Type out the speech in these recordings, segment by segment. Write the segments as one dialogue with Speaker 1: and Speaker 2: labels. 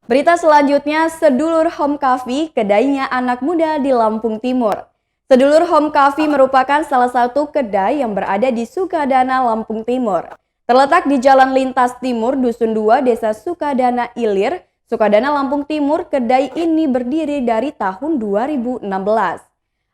Speaker 1: Berita selanjutnya, Sedulur Home Coffee, kedainya anak muda di Lampung Timur. Sedulur Home Coffee merupakan salah satu kedai yang berada di Sukadana, Lampung Timur. Terletak di Jalan Lintas Timur, Dusun 2, Desa Sukadana Ilir, Sukadana, Lampung Timur, kedai ini berdiri dari tahun 2016.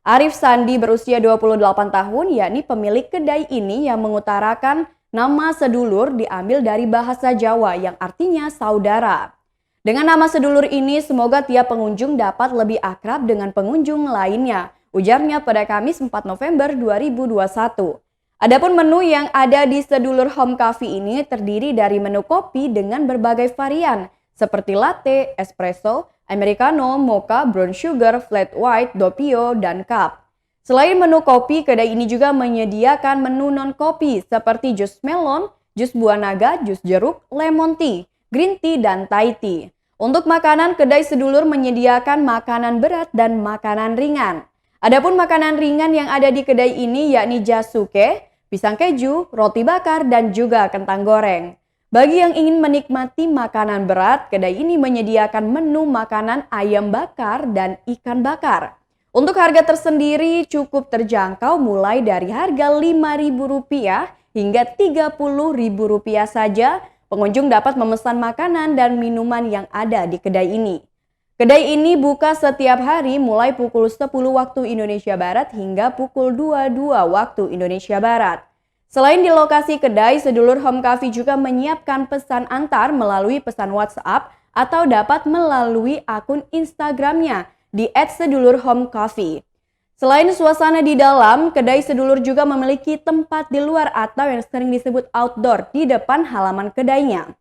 Speaker 1: Arif Sandi berusia 28 tahun, yakni pemilik kedai ini yang mengutarakan nama sedulur diambil dari bahasa Jawa yang artinya saudara. Dengan nama sedulur ini, semoga tiap pengunjung dapat lebih akrab dengan pengunjung lainnya, ujarnya pada Kamis 4 November 2021. Adapun menu yang ada di Sedulur Home Coffee ini terdiri dari menu kopi dengan berbagai varian, seperti latte, espresso, americano, mocha, brown sugar, flat white, doppio, dan cup. Selain menu kopi, kedai ini juga menyediakan menu non-kopi seperti jus melon, jus buah naga, jus jeruk, lemon tea, green tea, dan Thai tea. Untuk makanan, kedai Sedulur menyediakan makanan berat dan makanan ringan. Adapun makanan ringan yang ada di kedai ini yakni jasuke, pisang keju, roti bakar, dan juga kentang goreng. Bagi yang ingin menikmati makanan berat, kedai ini menyediakan menu makanan ayam bakar dan ikan bakar. Untuk harga tersendiri cukup terjangkau mulai dari harga Rp5.000 hingga Rp30.000 saja. Pengunjung dapat memesan makanan dan minuman yang ada di kedai ini. Kedai ini buka setiap hari mulai pukul 10 waktu Indonesia Barat hingga pukul 22 waktu Indonesia Barat. Selain di lokasi kedai, Sedulur Home Coffee juga menyiapkan pesan antar melalui pesan WhatsApp atau dapat melalui akun Instagramnya di @sedulurhomecoffee. Selain suasana di dalam, kedai Sedulur juga memiliki tempat di luar atau yang sering disebut outdoor di depan halaman kedainya.